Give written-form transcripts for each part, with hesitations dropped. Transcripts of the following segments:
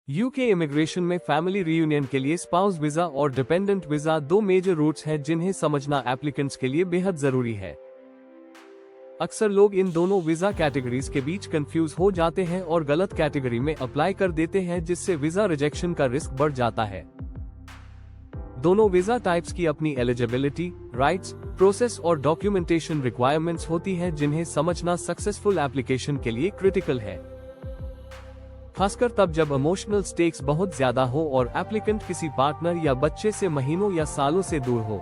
UK immigration में family reunion के लिए स्पाउस वीजा और डिपेंडेंट वीजा दो मेजर रूट्स हैं जिन्हें समझना एप्लीकेंट्स के लिए बेहद जरूरी है। अक्सर लोग इन दोनों वीजा कैटेगरीज के बीच कंफ्यूज हो जाते हैं और गलत कैटेगरी में अप्लाई कर देते हैं, जिससे वीजा रिजेक्शन का रिस्क बढ़ जाता है। दोनों वीजा टाइप्स की अपनी एलिजिबिलिटी, राइट्स, प्रोसेस और डॉक्यूमेंटेशन रिक्वायरमेंट्स होती हैं, जिन्हें समझना सक्सेसफुल एप्लीकेशन के लिए क्रिटिकल है, खासकर तब जब इमोशनल स्टेक्स बहुत ज्यादा हो और एप्लीकेंट किसी पार्टनर या बच्चे से महीनों या सालों से दूर हो।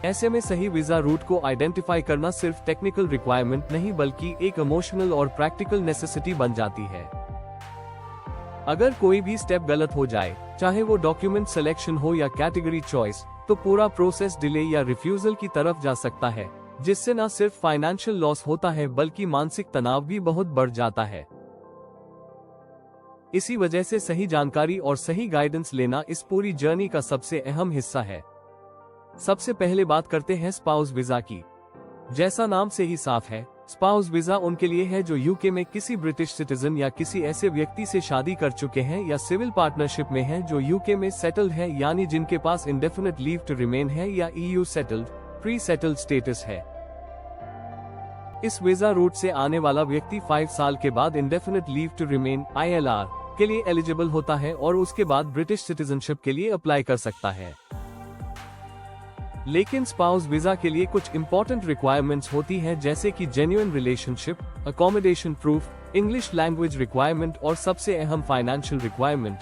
ऐसे में सही वीजा रूट को आइडेंटिफाई करना सिर्फ टेक्निकल रिक्वायरमेंट नहीं बल्कि एक इमोशनल और प्रैक्टिकल नेसेसिटी बन जाती है। अगर कोई भी स्टेप गलत हो जाए, चाहे वो डॉक्यूमेंट सिलेक्शन हो या कैटेगरी चॉइस, तो पूरा प्रोसेस डिले या रिफ्यूजल की तरफ जा सकता है, जिससे न सिर्फ फाइनेंशियल लॉस होता है बल्कि मानसिक तनाव भी बहुत बढ़ जाता है। इसी वजह से सही जानकारी और सही गाइडेंस लेना इस पूरी जर्नी का सबसे अहम हिस्सा है। सबसे पहले बात करते हैं स्पाउस वीजा की। जैसा नाम से ही साफ है, स्पाउस वीजा उनके लिए है जो यूके में किसी ब्रिटिश सिटीजन या किसी ऐसे व्यक्ति से शादी कर चुके हैं या सिविल पार्टनरशिप में हैं जो यूके में सेटल्ड है, यानी जिनके पास इंडेफिनिट लीव टू रिमेन है या EU settled, pre settled status है। इस वीजा रूट से आने वाला व्यक्ति 5 साल के बाद indefinite leave to remain ILR के लिए एलिजिबल होता है और उसके बाद ब्रिटिश सिटीजनशिप के लिए अप्लाई कर सकता है। लेकिन स्पाउस वीजा के लिए कुछ इंपॉर्टेंट रिक्वायरमेंट्स होती हैं, जैसे कि genuine relationship, accommodation proof, English language requirement और सबसे अहम फाइनेंशियल रिक्वायरमेंट।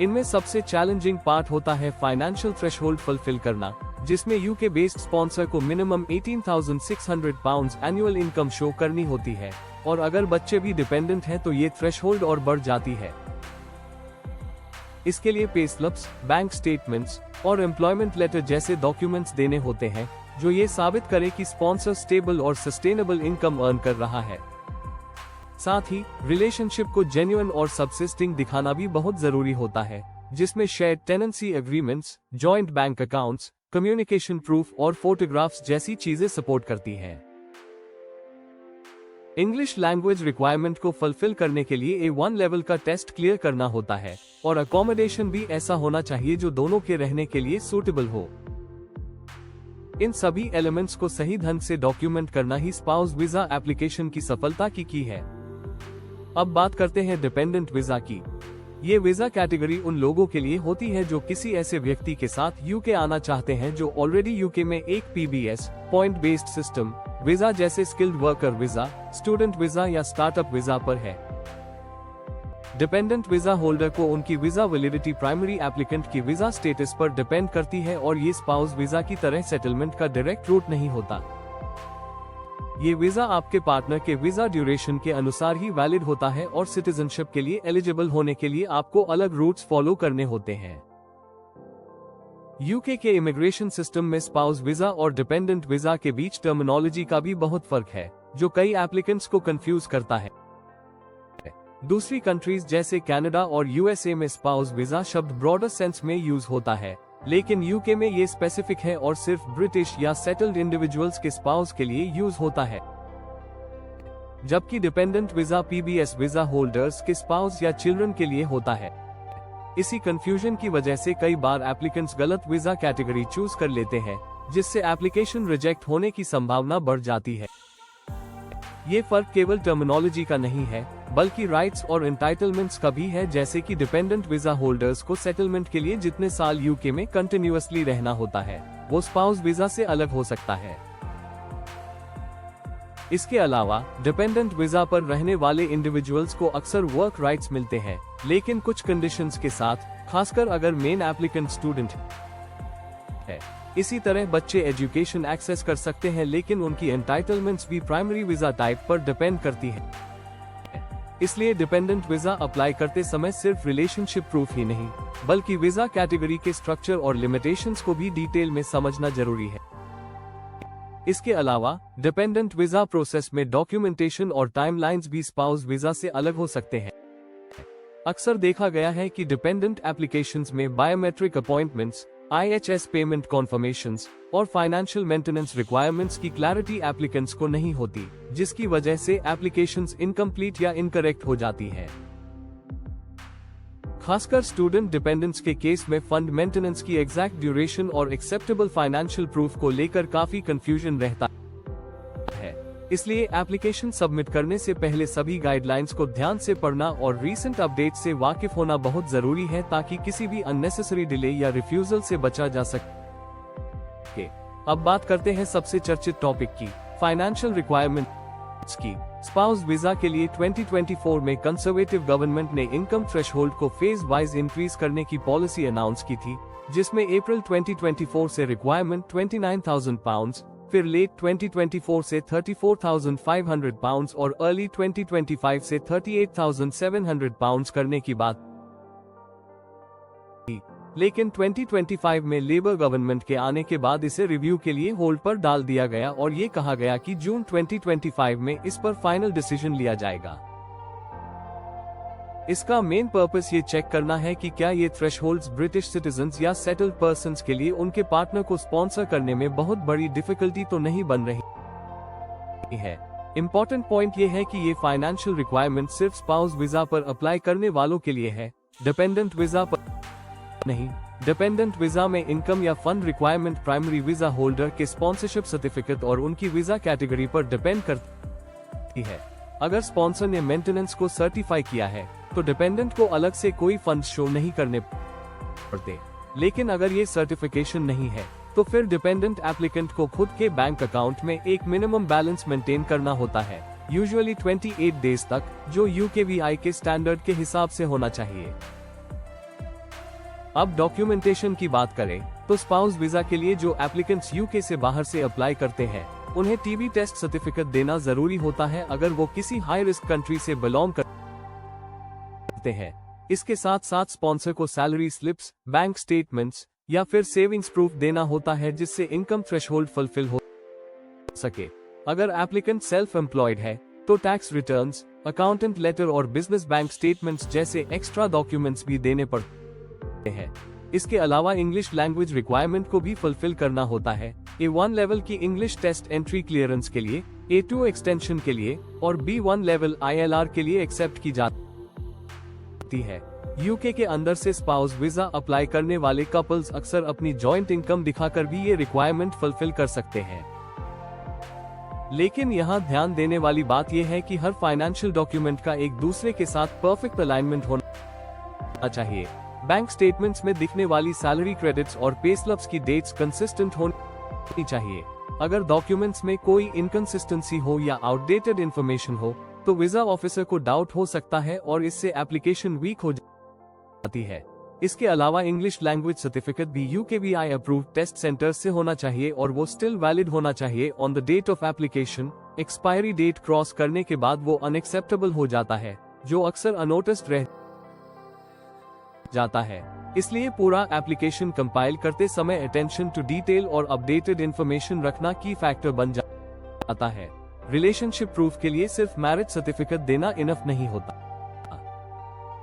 इनमें सबसे चैलेंजिंग पार्ट होता है फाइनेंशियल थ्रेशहोल्ड फुलफिल करना, जिसमें यूके बेस्ड स्पॉन्सर को मिनिमम £18,600 एनुअल इनकम शो करनी होती है, और अगर बच्चे भी डिपेंडेंट हैं तो ये थ्रेशहोल्ड और बढ़ जाती है। इसके लिए पे स्लिप्स, बैंक स्टेटमेंट्स और एम्प्लॉयमेंट लेटर जैसे डॉक्यूमेंट्स देने होते हैं, जो ये साबित करे कि स्पॉन्सर स्टेबल और सस्टेनेबल इनकम अर्न कर रहा है। साथ ही रिलेशनशिप को जेन्युइन और सबसिस्टिंग दिखाना भी बहुत जरूरी होता है, जिसमें shared tenancy agreements, joint bank accounts, communication proof और फोटोग्राफ्स जैसी चीजें सपोर्ट करती हैं। इंग्लिश लैंग्वेज रिक्वायरमेंट को फुलफिल करने के लिए A1 लेवल का टेस्ट क्लियर करना होता है, और अकोमोडेशन भी ऐसा होना चाहिए जो दोनों के रहने के लिए सूटेबल हो। इन सभी एलिमेंट्स को सही ढंग से डॉक्यूमेंट करना ही स्पाउस वीजा एप्लीकेशन की सफलता की है। अब बात करते हैं डिपेंडेंट वीजा की। ये वीजा कैटेगरी उन लोगों के लिए होती है जो किसी ऐसे व्यक्ति के साथ यूके आना चाहते हैं जो ऑलरेडी यूके में एक PBS, point based system visa जैसे skilled worker visa, student visa या स्टार्टअप वीजा पर है। डिपेंडेंट वीजा होल्डर को उनकी वीजा वैलिडिटी प्राइमरी एप्लीकेंट की वीजा स्टेटस पर डिपेंड करती है, और ये स्पाउस वीजा की तरह सेटलमेंट का डायरेक्ट रूट नहीं होता। ये वीजा आपके पार्टनर के वीजा ड्यूरेशन के अनुसार ही वैलिड होता है, और सिटीजनशिप के लिए एलिजिबल होने के लिए आपको अलग रूट्स फॉलो करने होते हैं। यूके के इमिग्रेशन सिस्टम में स्पाउस वीजा और डिपेंडेंट वीजा के बीच टर्मिनोलॉजी का भी बहुत फर्क है, जो कई एप्लीकेंट्स को कंफ्यूज करता है। दूसरी कंट्रीज जैसे कनाडा और USA में स्पाउस वीजा शब्द ब्रॉडर सेंस में यूज होता है, लेकिन यूके में ये स्पेसिफिक है और सिर्फ ब्रिटिश या सेटल्ड इंडिविजुअल्स के स्पाउस के लिए यूज होता है। जबकि dependent visa PBS visa holders के स्पाउस या चिल्ड्रन के लिए होता है। इसी कंफ्यूजन की वजह से कई बार एप्लीकेंट्स गलत वीजा कैटेगरी चूज कर लेते हैं, जिससे एप्लीकेशन रिजेक्ट होने की संभावना बढ़ जाती है। ये फर्क केवल टर्मिनोलॉजी का नहीं है, बल्कि राइट्स और एंटाइटलमेंट्स का भी है, जैसे कि डिपेंडेंट वीजा होल्डर्स को सेटलमेंट के लिए जितने साल यूके में कंटिन्यूअसली रहना होता है, वो स्पाउस वीजा से अलग हो सकता है। इसके अलावा डिपेंडेंट वीजा पर रहने वाले इंडिविजुअल्स को अक्सर वर्क राइट्स मिलते हैं, लेकिन कुछ कंडीशंस के साथ, खासकर अगर मेन एप्लीकेंट स्टूडेंट है। इसी तरह बच्चे एजुकेशन एक्सेस कर सकते हैं, लेकिन उनकी एंटाइटलमेंट्स भी प्राइमरी वीजा टाइप पर डिपेंड करती है। इसलिए डिपेंडेंट वीजा अप्लाई करते समय सिर्फ रिलेशनशिप प्रूफ ही नहीं, बल्कि वीजा कैटेगरी के स्ट्रक्चर और लिमिटेशंस को भी डिटेल में समझना जरूरी है। इसके अलावा डिपेंडेंट वीजा प्रोसेस में डॉक्यूमेंटेशन और टाइमलाइंस भी स्पाउस वीजा से अलग हो सकते हैं। अक्सर देखा गया है कि डिपेंडेंट एप्लीकेशंस में बायोमेट्रिक अपॉइंटमेंट्स, IHS पेमेंट कॉन्फर्मेशंस और फाइनेंशियल मेंटेनेंस रिक्वायरमेंट्स की क्लैरिटी एप्लीकेंट्स को नहीं होती, जिसकी वजह से एप्लीकेशंस इनकम्प्लीट या इनकरेक्ट हो जाती है। खासकर स्टूडेंट डिपेंडेंस के केस में फंड मेंटेनेंस की एग्जैक्ट ड्यूरेशन और एक्सेप्टेबल फाइनेंशियल प्रूफ को लेकर काफी कंफ्यूजन रहता है। इसलिए एप्लीकेशन सबमिट करने से पहले सभी गाइडलाइंस को ध्यान से पढ़ना और रीसेंट अपडेट से वाकिफ होना बहुत जरूरी है, ताकि किसी भी अननेसेसरी डिले या रिफ्यूजल से बचा जा सके। अब बात करते हैं सबसे चर्चित टॉपिक की, फाइनेंशियल रिक्वायरमेंट्स की। स्पाउस वीजा के लिए 2024 में कंजर्वेटिव गवर्नमेंट ने इनकम थ्रेशहोल्ड को फेज वाइज इंक्रीज करने की पॉलिसी अनाउंस की थी, जिसमें अप्रैल 2024 से रिक्वायरमेंट £29,000, फिर लेट 2024 से £34,500 और अर्ली 2025 से £38,700 करने की बात थी। लेकिन 2025 में लेबर गवर्नमेंट के आने के बाद इसे रिव्यू के लिए होल्ड पर डाल दिया गया और ये कहा गया कि जून 2025 में इस पर फाइनल डिसीजन लिया जाएगा। इसका मेन पर्पस ये चेक करना है कि क्या ये थ्रेशहोल्ड्स ब्रिटिश सिटीजन्स या सेटल्ड पर्सन्स के लिए उनके पार्टनर को स्पॉन्सर करने में बहुत बड़ी डिफिकल्टी तो नहीं बन रही है। इम्पोर्टेंट पॉइंट ये है कि ये फाइनेंशियल रिक्वायरमेंट सिर्फ स्पाउस वीजा पर अप्लाई करने वालों के लिए है, डिपेंडेंट वीजा पर नहीं। डिपेंडेंट वीजा में इनकम या fund requirement primary visa holder के स्पॉन्सरशिप सर्टिफिकेट और उनकी वीजा कैटेगरी पर डिपेंड करती है। अगर स्पॉन्सर ने मेंटेनेंस को सर्टिफाई किया है तो डिपेंडेंट को अलग से कोई फंड शो नहीं करने पड़ते। लेकिन अगर ये सर्टिफिकेशन नहीं है तो फिर डिपेंडेंट एप्लीकेंट को खुद के बैंक अकाउंट में एक मिनिमम बैलेंस मेंटेन करना होता है, यूजुअली 28 डेज तक, जो यूकेवीआई के स्टैंडर्ड के हिसाब से होना चाहिए। अब डॉक्यूमेंटेशन की बात करें तो स्पाउस वीजा के लिए जो एप्लीकेंट्स यूके से बाहर से अप्लाई करते हैं उन्हें टीबी टेस्ट सर्टिफिकेट देना जरूरी होता है अगर वो किसी हाई रिस्क कंट्री से बिलोंग करते हैं। इसके साथ साथ स्पॉन्सर को सैलरी स्लिप्स, बैंक स्टेटमेंट्स या फिर सेविंग्स प्रूफ देना होता है, जिससे इनकम थ्रेशहोल्ड फुलफिल हो सके। अगर एप्लीकेंट सेल्फ एम्प्लॉयड है तो टैक्स रिटर्न्स, अकाउंटेंट लेटर और बिजनेस बैंक स्टेटमेंट्स जैसे एक्स्ट्रा डॉक्यूमेंट्स भी देने पड़ते हैं। इसके अलावा इंग्लिश लैंग्वेज रिक्वायरमेंट को भी फुलफिल करना होता है। A1 लेवल की इंग्लिश टेस्ट एंट्री क्लियरेंस के लिए, A2 एक्सटेंशन के लिए और B1 लेवल ILR के लिए एक्सेप्ट की जाती है। यूके के अंदर से स्पाउस वीजा अप्लाई करने वाले कपल्स अक्सर अपनी जॉइंट इनकम दिखाकर भी ये रिक्वायरमेंट फुलफिल कर सकते हैं। लेकिन यहाँ ध्यान देने वाली बात यह है कि हर फाइनेंशियल डॉक्यूमेंट का एक दूसरे के साथ परफेक्ट अलाइनमेंट होना चाहिए। बैंक स्टेटमेंट्स में दिखने वाली सैलरी क्रेडिट्स और पे स्लिप्स की डेट्स कंसिस्टेंट होनी चाहिए। अगर डॉक्यूमेंट्स में कोई इनकंसिस्टेंसी हो या आउटडेटेड इंफॉर्मेशन हो तो वीजा ऑफिसर को डाउट हो सकता है और इससे एप्लीकेशन वीक हो जाती है। इसके अलावा इंग्लिश लैंग्वेज सर्टिफिकेट भी यूकेवीआई अप्रूव्ड टेस्ट सेंटर से होना चाहिए और वो स्टिल वैलिड होना चाहिए on the date of application. Expiry date cross करने के बाद वो अनएक्सेप्टेबल हो जाता है, जो अक्सर अनोटिस्ड रह जाता है। इसलिए पूरा एप्लीकेशन कंपाइल करते समय अटेंशन टू डिटेल और अपडेटेड इंफॉर्मेशन रखना की फैक्टर बन जाता है। रिलेशनशिप प्रूफ के लिए सिर्फ मैरिज सर्टिफिकेट देना इनफ नहीं होता,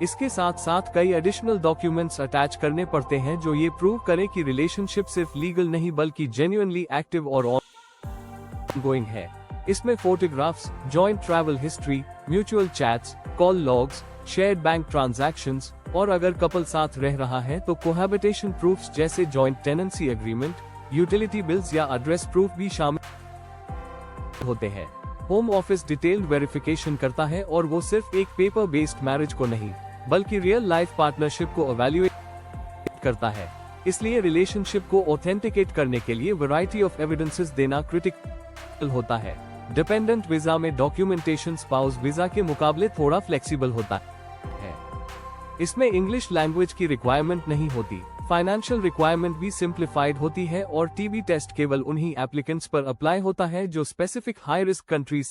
इसके साथ साथ कई एडिशनल डॉक्यूमेंट्स अटैच करने पड़ते हैं जो ये प्रूव करें कि रिलेशनशिप सिर्फ लीगल नहीं बल्कि जेन्युइनली एक्टिव और ऑनगोइंग है। इसमें photographs, joint travel history, mutual chats, call logs, shared bank transactions और अगर कपल साथ रह रहा है तो कोहैबिटेशन प्रूफ्स जैसे joint tenancy agreement, utility bills या एड्रेस प्रूफ भी शामिल होते हैं। होम ऑफिस डिटेल्ड वेरिफिकेशन करता है और वो सिर्फ एक पेपर बेस्ड मैरिज को नहीं बल्कि रियल लाइफ पार्टनरशिप को इवैल्यूएट करता है। इसलिए रिलेशनशिप को ऑथेंटिकेट करने के लिए वैरायटी ऑफ एविडेंसेस देना क्रिटिकल होता है। डिपेंडेंट वीजा में डॉक्यूमेंटेशन स्पाउस वीजा के मुकाबले थोड़ा फ्लेक्सिबल होता है। इसमें इंग्लिश लैंग्वेज की रिक्वायरमेंट नहीं होती, फाइनेंशियल रिक्वायरमेंट भी सिंप्लीफाइड होती है और टीबी टेस्ट केवल उन्हीं एप्लीकेंट्स पर अप्लाई होता है जो स्पेसिफिक हाई रिस्क कंट्रीज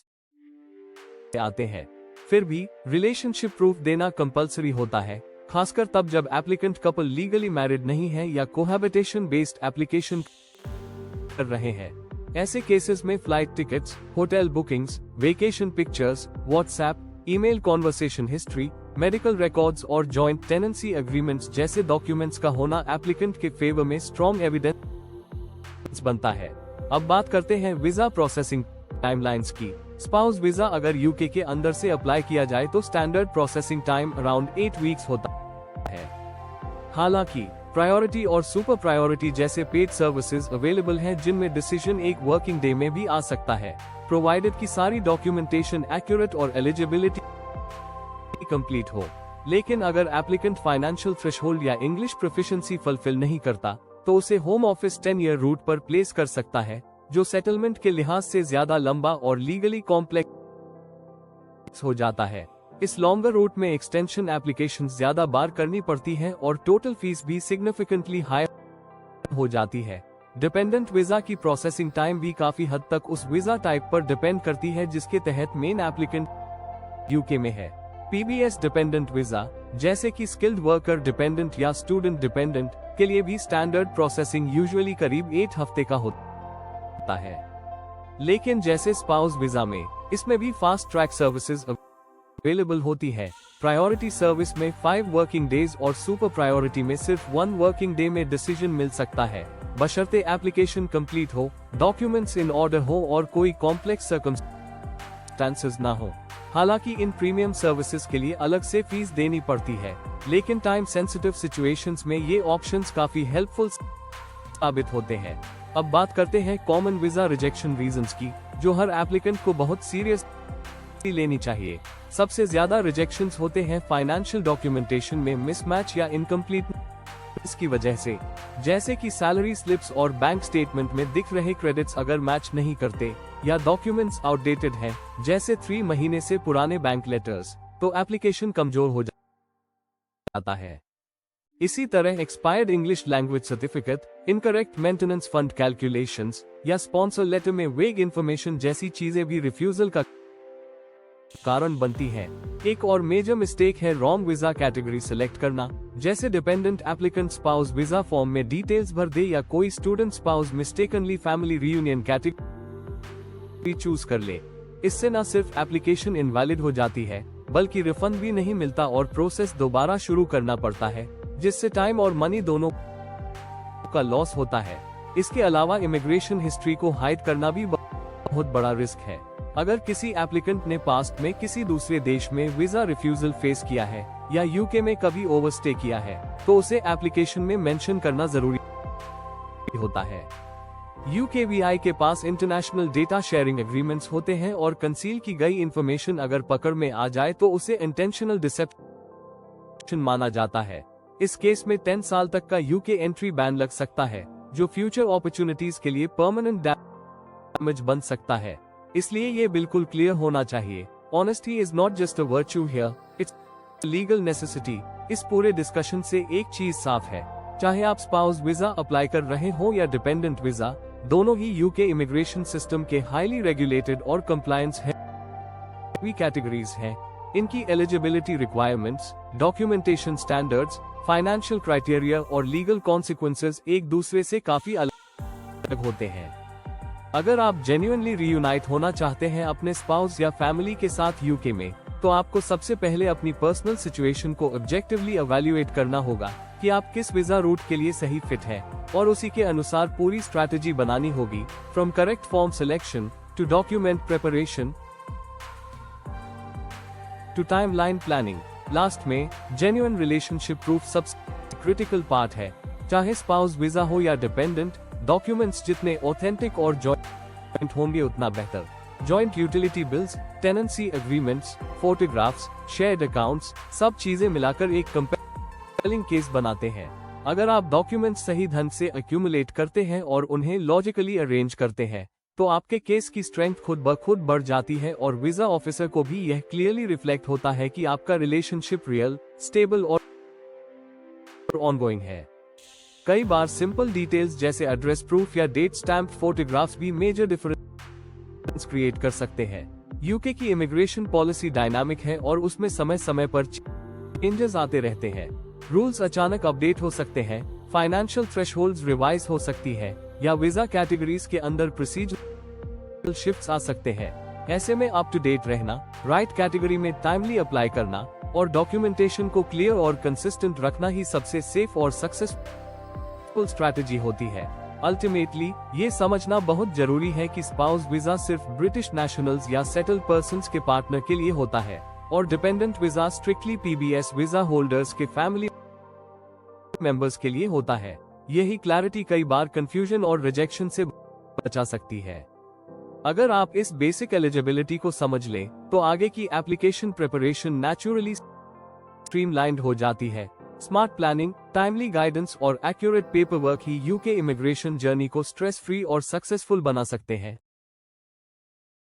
से आते हैं। फिर भी रिलेशनशिप प्रूफ देना कंपलसरी होता है, खासकर तब जब एप्लीकेंट कपल लीगली मैरिड नहीं है या कोहैबिटेशन बेस्ड एप्लीकेशन कर रहे हैं। ऐसे केसेस में flight tickets, hotel bookings, vacation pictures, WhatsApp, email conversation history, medical records और जॉइंट टेनेंसी एग्रीमेंट्स जैसे डॉक्यूमेंट्स का होना एप्लीकेंट के फेवर में स्ट्रॉन्ग एविडेंस बनता है। अब बात करते हैं वीजा प्रोसेसिंग टाइमलाइंस की। स्पाउस वीजा अगर यूके के अंदर से अप्लाई किया जाए तो standard processing time around 8 weeks होता है। हालांकि प्रायोरिटी और सुपर प्रायोरिटी जैसे पेड सर्विसेज अवेलेबल हैं जिनमें डिसीजन एक वर्किंग डे में भी आ सकता है, प्रोवाइडेड की सारी डॉक्यूमेंटेशन एक्यूरेट और एलिजिबिलिटी कंप्लीट हो। लेकिन अगर एप्लीकेंट फाइनेंशियल थ्रेशहोल्ड या इंग्लिश प्रोफिशिएंसी फुलफिल नहीं करता तो उसे होम ऑफिस 10 ईयर रूट पर प्लेस कर सकता है, जो सेटलमेंट के लिहाज से ज्यादा लंबा और लीगली कॉम्प्लेक्स हो जाता है। इस लॉन्गर रूट में एक्सटेंशन एप्लीकेशन ज्यादा बार करनी पड़ती है और टोटल फीस भी सिग्निफिकेंटली हायर हो जाती है। डिपेंडेंट वीजा की प्रोसेसिंग टाइम भी काफी हद तक उस वीजा टाइप पर डिपेंड करती है जिसके तहत मेन एप्लीकेंट यूके में है। पीबीएस डिपेंडेंट वीजा जैसे कि स्किल्ड वर्कर डिपेंडेंट या स्टूडेंट डिपेंडेंट के लिए भी स्टैंडर्ड प्रोसेसिंग यूजुअली करीब 8 हफ्ते का होता है। लेकिन जैसे स्पाउस वीजा में इसमें भी फास्ट ट्रैक सर्विसेज अवेलेबल होती है। प्रायोरिटी सर्विस में 5 वर्किंग डेज और सुपर प्रायोरिटी में सिर्फ 1 वर्किंग डे में डिसीजन मिल सकता है, बशर्ते एप्लीकेशन कंप्लीट हो, डॉक्यूमेंट्स इन ऑर्डर हो और कोई कॉम्प्लेक्स सर्कमस्टेंसेस ना हो। हालांकि इन प्रीमियम सर्विसेज के लिए अलग से फीस देनी पड़ती है, लेकिन टाइम सेंसिटिव सिचुएशंस में ये ऑप्शंस काफी हेल्पफुल साबित होते हैं। अब बात करते हैं कॉमन वीजा रिजेक्शन रीजंस की, जो हर एप्लीकेंट को बहुत सीरियसली लेनी चाहिए। सबसे ज्यादा रिजेक्शंस होते हैं फाइनेंशियल डॉक्यूमेंटेशन में मिसमैच या इनकम्प्लीट की वजह से, जैसे कि सैलरी स्लिप्स और बैंक स्टेटमेंट में दिख रहे क्रेडिट्स अगर मैच नहीं करते या डॉक्यूमेंट्स आउटडेटेड हैं, जैसे 3 महीने से पुराने बैंक लेटर्स, तो एप्लीकेशन कमजोर हो जाता है। इसी तरह expired English language certificate, incorrect maintenance fund calculations या स्पॉन्सर लेटर में वेग इंफॉर्मेशन जैसी चीजें भी रिफ्यूजल का कारण बनती है। एक और मेजर मिस्टेक है रॉन्ग वीजा कैटेगरी सिलेक्ट करना, जैसे dependent applicant spouse visa form में डिटेल्स भर दे या कोई student spouse mistakenly family reunion category choose कर ले। इससे न सिर्फ एप्लीकेशन इनवैलिड हो जाती है, बल्कि रिफंड भी नहीं मिलता और प्रोसेस दोबारा शुरू करना पड़ता है, जिससे टाइम और मनी दोनों का लॉस होता है। इसके अलावा इमिग्रेशन हिस्ट्री को हाइड करना भी बहुत बड़ा रिस्क है। अगर किसी एप्लीकेंट ने पास्ट में किसी दूसरे देश में वीजा रिफ्यूजल फेस किया है या यूके में कभी ओवरस्टे किया है, तो उसे एप्लीकेशन में मेंशन करना जरूरी होता है। यूकेवीआई के पास इंटरनेशनल डेटा शेयरिंग एग्रीमेंट्स होते हैं और कंसील की गई इंफॉर्मेशन अगर पकड़ में आ जाए तो उसे इंटेंशनल डिसेप्शन माना जाता है। इस केस में 10 साल तक का यूके एंट्री बैन लग सकता है, जो फ्यूचर अपॉर्चुनिटीज के लिए परमानेंट डैमेज बन सकता है। इसलिए ये बिल्कुल क्लियर होना चाहिए, honesty is not just a virtue here, it's legal necessity. इस पूरे डिस्कशन से एक चीज साफ है, चाहे आप स्पाउस वीजा अप्लाई कर रहे हो या डिपेंडेंट वीजा, दोनों ही यूके इमिग्रेशन सिस्टम के हाईली रेगुलेटेड और कंप्लायंस हैवी कैटेगरीज हैं। इनकी eligibility requirements, documentation standards, financial criteria और लीगल कॉन्सिक्वेंसेस एक दूसरे से काफी अलग होते हैं। अगर आप जेन्युइनली रीयूनाइट होना चाहते हैं अपने स्पाउस या फैमिली के साथ यूके में, तो आपको सबसे पहले अपनी पर्सनल सिचुएशन को ऑब्जेक्टिवली एवेल्युएट करना होगा कि आप किस वीजा रूट के लिए सही फिट है, और उसी के अनुसार पूरी स्ट्रैटेजी बनानी होगी, from correct form selection to document preparation to timeline planning. Last में जेन्युइन रिलेशनशिप प्रूफ सबसे क्रिटिकल पार्ट है। चाहे स्पाउस वीजा हो या डिपेंडेंट, डॉक्यूमेंट्स जितने ऑथेंटिक और जॉइंट होंगे उतना बेहतर। Joint utility bills, tenancy agreements, photographs, shared accounts, सब चीजें मिलाकर एक कंपेलिंग केस बनाते हैं। अगर आप डॉक्यूमेंट्स सही ढंग से एक्यूमुलेट करते हैं और उन्हें लॉजिकली अरेंज करते हैं, तो आपके केस की स्ट्रेंथ खुद ब खुद बढ़ जाती है और वीजा ऑफिसर को भी यह क्लियरली रिफ्लेक्ट होता है कि आपका रिलेशनशिप रियल, स्टेबल और ऑनगोइंग है। कई बार सिंपल डिटेल्स जैसे एड्रेस प्रूफ या डेट स्टैम्प फोटोग्राफ्स भी मेजर डिफरेंस क्रिएट कर सकते हैं। यूके की इमिग्रेशन पॉलिसी डायनामिक है और उसमें समय समय पर चेंजेस आते रहते हैं। रूल्स अचानक अपडेट हो सकते हैं, फाइनेंशियल थ्रेशहोल्ड्स रिवाइज हो सकती है, या वीजा कैटेगरीज के अंदर प्रोसीजरल शिफ्ट्स आ सकते हैं। ऐसे में अप टू डेट रहना, राइट कैटेगरी में टाइमली अप्लाई करना और डॉक्यूमेंटेशन को क्लियर और कंसिस्टेंट रखना ही सबसे सेफ और सक्सेसफुल स्ट्रैटेजी होती है। अल्टीमेटली ये समझना बहुत जरूरी है कि स्पाउस वीजा सिर्फ ब्रिटिश नेशनल्स या सेटल्ड पर्सन्स के पार्टनर के लिए होता है, और dependent visa strictly PBS visa holders के फैमिली मेंबर्स के लिए होता है। यही क्लैरिटी कई बार कंफ्यूजन और रिजेक्शन से बचा सकती है। अगर आप इस बेसिक एलिजिबिलिटी को समझ लें, तो आगे की एप्लीकेशन प्रिपरेशन नेचुरली स्ट्रीमलाइंड हो जाती है। स्मार्ट प्लानिंग, टाइमली गाइडेंस और एक्यूरेट पेपर वर्क ही यूके इमिग्रेशन जर्नी को स्ट्रेस फ्री और सक्सेसफुल बना सकते हैं।